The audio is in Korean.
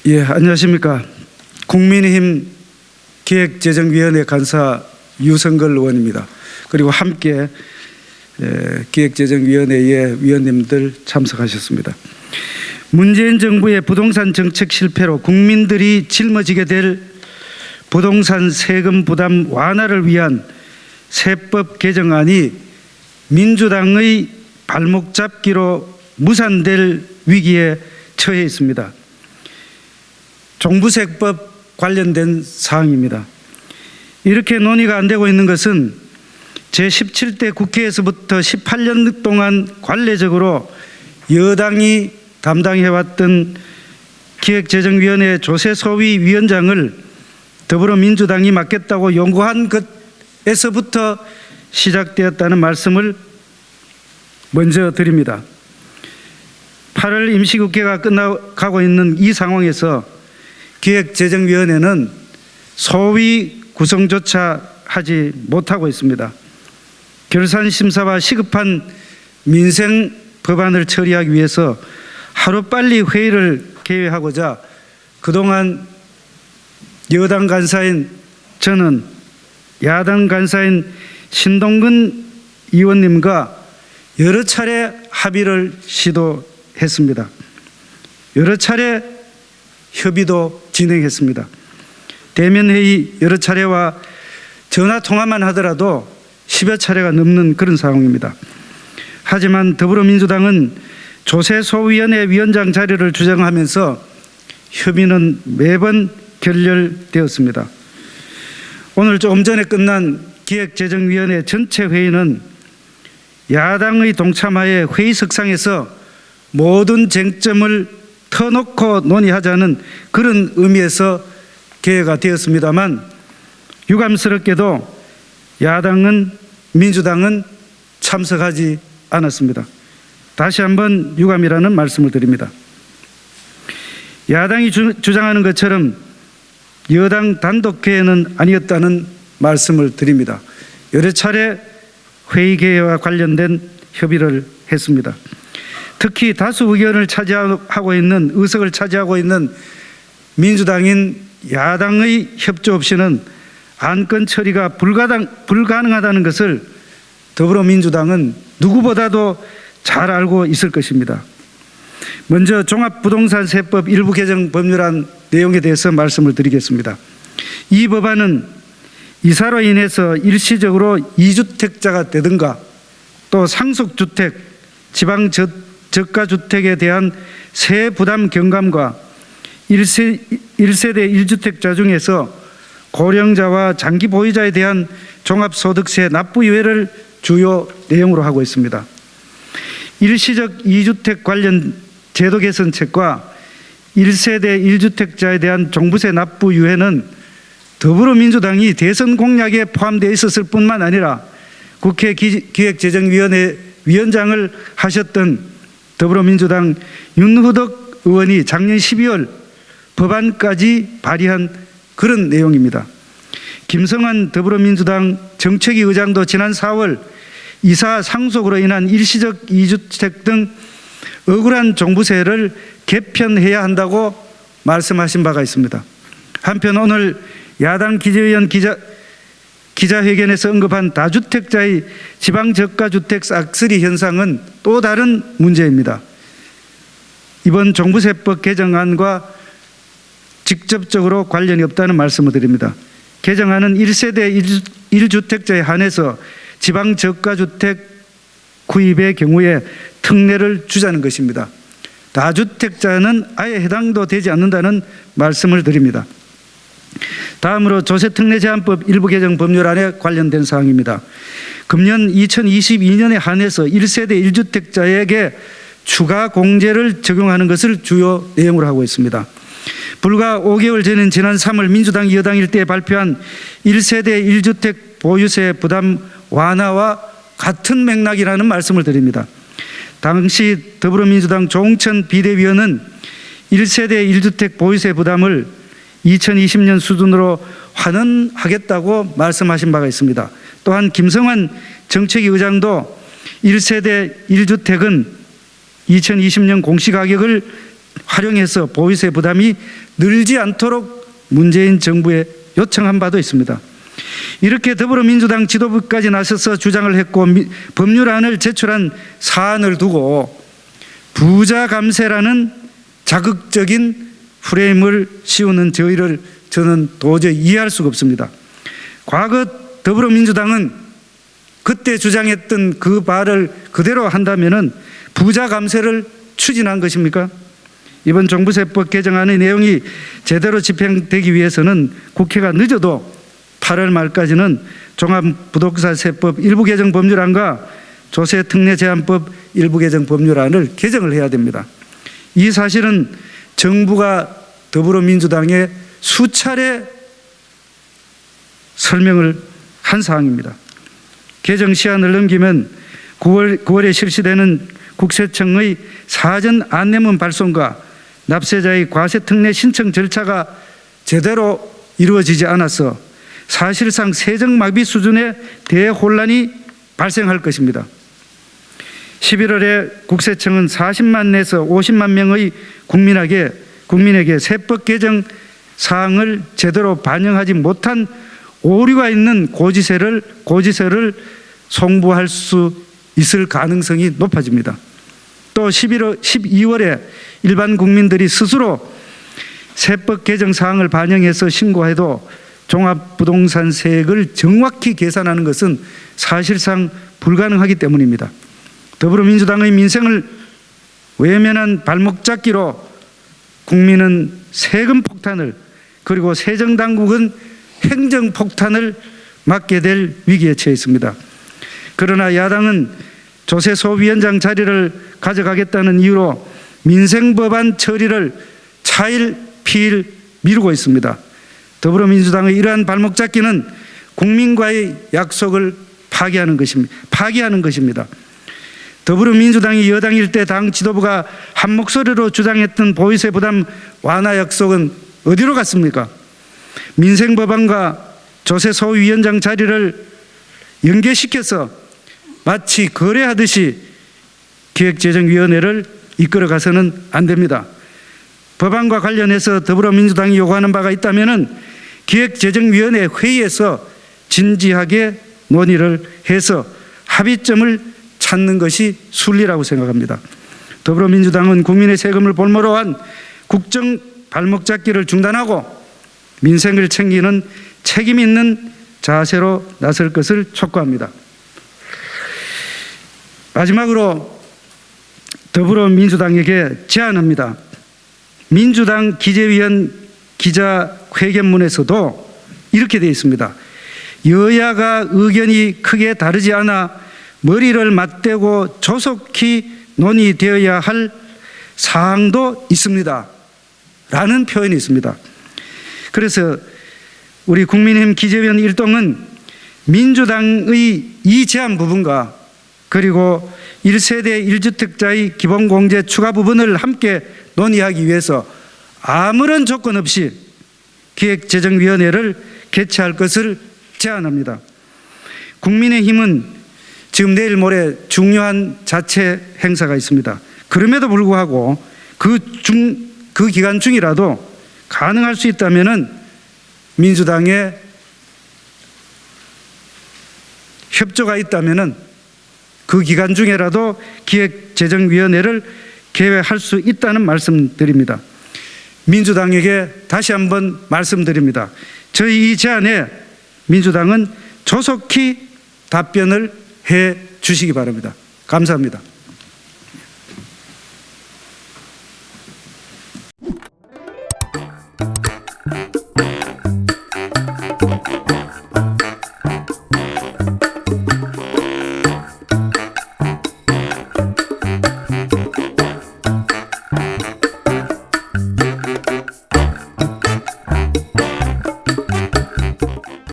예, 안녕하십니까. 국민의힘 기획재정위원회 간사 유성걸 의원입니다. 그리고 함께 기획재정위원회의 위원님들 참석하셨습니다. 문재인 정부의 부동산 정책 실패로 국민들이 짊어지게 될 부동산 세금 부담 완화를 위한 세법 개정안이 민주당의 발목 잡기로 무산될 위기에 처해 있습니다. 종부세법 관련된 사항입니다. 이렇게 논의가 안 되고 있는 것은 제17대 국회에서부터 18년 동안 관례적으로 여당이 담당해왔던 기획재정위원회 조세소위 위원장을 더불어민주당이 맡겠다고 요구한 것에서부터 시작되었다는 말씀을 먼저 드립니다. 8월 임시국회가 끝나가고 있는 이 상황에서 기획재정위원회는 소위 구성조차 하지 못하고 있습니다. 결산심사와 시급한 민생 법안을 처리하기 위해서 하루빨리 회의를 개회하고자 그동안 여당 간사인 저는 야당 간사인 신동근 의원님과 여러 차례 합의를 시도했습니다. 여러 차례 협의도 진행했습니다. 대면회의 여러 차례와 전화통화만 하더라도 10여 차례가 넘는 그런 상황입니다. 하지만 더불어민주당은 조세소위원회 위원장 자리를 주장하면서 협의는 매번 결렬되었습니다. 오늘 조금 전에 끝난 기획재정위원회 전체 회의는 야당의 동참하에 회의석상에서 모든 쟁점을 터놓고 논의하자는 그런 의미에서 개회가 되었습니다만 유감스럽게도 야당은 민주당은 참석하지 않았습니다. 다시 한번 유감이라는 말씀을 드립니다. 야당이 주장하는 것처럼 여당 단독 개회는 아니었다는 말씀을 드립니다. 여러 차례 회의 개회와 관련된 협의를 했습니다. 특히 다수 의견을 차지하고 있는 의석을 차지하고 있는 민주당인 야당의 협조 없이는 안건 처리가 불가능하다는 것을 더불어민주당은 누구보다도 잘 알고 있을 것입니다. 먼저 종합부동산세법 일부 개정 법률안 내용에 대해서 말씀을 드리겠습니다. 이 법안은 이사로 인해서 일시적으로 2주택자가 되든가 또 상속주택, 지방저가주택에 대한 세 부담 경감과 1세대 1주택자 중에서 고령자와 장기 보유자에 대한 종합소득세 납부유예를 주요 내용으로 하고 있습니다. 일시적 2주택 관련 제도 개선책과 1세대 1주택자에 대한 종부세 납부 유예는 더불어민주당이 대선 공약에 포함되어 있었을 뿐만 아니라 국회 기획재정위원회 위원장을 하셨던 더불어민주당 윤후덕 의원이 작년 12월 법안까지 발의한 그런 내용입니다. 김성환 더불어민주당 정책위 의장도 지난 4월 이사 상속으로 인한 일시적 2주택 등 억울한 종부세를 개편해야 한다고 말씀하신 바가 있습니다. 한편 오늘 야당 기재위원 기자회견에서 언급한 다주택자의 지방저가주택 싹쓸이 현상은 또 다른 문제입니다. 이번 종부세법 개정안과 직접적으로 관련이 없다는 말씀을 드립니다. 개정안은 1세대 1주택자에 한해서 지방저가주택 구입의 경우에 특례를 주자는 것입니다. 다주택자는 아예 해당도 되지 않는다는 말씀을 드립니다. 다음으로 조세특례제한법 일부 개정 법률안에 관련된 사항입니다. 금년 2022년에 한해서 1세대 1주택자에게 추가 공제를 적용하는 것을 주요 내용으로 하고 있습니다. 불과 5개월 전인 지난 3월 민주당 여당일 때 발표한 1세대 1주택 보유세 부담 완화와 같은 맥락이라는 말씀을 드립니다. 당시 더불어민주당 조홍천 비대위원은 1세대 1주택 보유세 부담을 2020년 수준으로 환원하겠다고 말씀하신 바가 있습니다. 또한 김성환 정책위 의장도 1세대 1주택은 2020년 공시가격을 활용해서 보유세 부담이 늘지 않도록 문재인 정부에 요청한 바도 있습니다. 이렇게 더불어민주당 지도부까지 나서서 주장을 했고 법률안을 제출한 사안을 두고 부자 감세라는 자극적인 프레임을 씌우는 저희를 저는 도저히 이해할 수가 없습니다. 과거 더불어민주당은 그때 주장했던 그 말을 그대로 한다면은 부자 감세를 추진한 것입니까? 이번 종부세법 개정안의 내용이 제대로 집행되기 위해서는 국회가 늦어도 8월 말까지는 종합부동산세법 일부 개정 법률안과 조세특례제한법 일부 개정 법률안을 개정을 해야 됩니다. 이 사실은 정부가 더불어민주당에 수차례 설명을 한 사항입니다. 개정 시한을 넘기면 9월에 실시되는 국세청의 사전 안내문 발송과 납세자의 과세특례 신청 절차가 제대로 이루어지지 않아서 사실상 세정마비 수준의 대혼란이 발생할 것입니다. 11월에 국세청은 40만 내에서 50만 명의 국민에게 세법 개정 사항을 제대로 반영하지 못한 오류가 있는 고지서를 송부할 수 있을 가능성이 높아집니다. 또 12월에 일반 국민들이 스스로 세법 개정 사항을 반영해서 신고해도 종합부동산세액을 정확히 계산하는 것은 사실상 불가능하기 때문입니다. 더불어민주당의 민생을 외면한 발목 잡기로 국민은 세금 폭탄을 그리고 세정당국은 행정폭탄을 맞게 될 위기에 처해 있습니다. 그러나 야당은 조세소위원장 자리를 가져가겠다는 이유로 민생법안 처리를 차일피일 미루고 있습니다. 더불어민주당의 이러한 발목 잡기는 국민과의 약속을 파기하는 것입니다. 더불어민주당이 여당일 때 당 지도부가 한 목소리로 주장했던 보유세 부담 완화 약속은 어디로 갔습니까? 민생법안과 조세소위원장 자리를 연계시켜서 마치 거래하듯이 기획재정위원회를 이끌어가서는 안 됩니다. 법안과 관련해서 더불어민주당이 요구하는 바가 있다면 기획재정위원회 회의에서 진지하게 논의를 해서 합의점을 찾는 것이 순리라고 생각합니다. 더불어민주당은 국민의 세금을 볼모로 한 국정 발목 잡기를 중단하고 민생을 챙기는 책임 있는 자세로 나설 것을 촉구합니다. 마지막으로 더불어민주당에게 제안합니다. 민주당 기재위원 기자회견문에서도 이렇게 되어 있습니다. 여야가 의견이 크게 다르지 않아 머리를 맞대고 조속히 논의되어야 할 사항도 있습니다. 라는 표현이 있습니다. 그래서 우리 국민의힘 기재위원 일동은 민주당의 이 제안 부분과 그리고 1세대 1주택자의 기본공제 추가 부분을 함께 논의하기 위해서 아무런 조건 없이 기획재정위원회를 개최할 것을 제안합니다. 국민의힘은 지금 내일 모레 중요한 자체 행사가 있습니다. 그럼에도 불구하고 그 기간 중이라도 가능할 수 있다면 민주당의 협조가 있다면 그 기간 중에라도 기획재정위원회를 개회할 수 있다는 말씀드립니다. 민주당에게 다시 한번 말씀드립니다. 저희 이 제안에 민주당은 조속히 답변을 해 주시기 바랍니다. 감사합니다.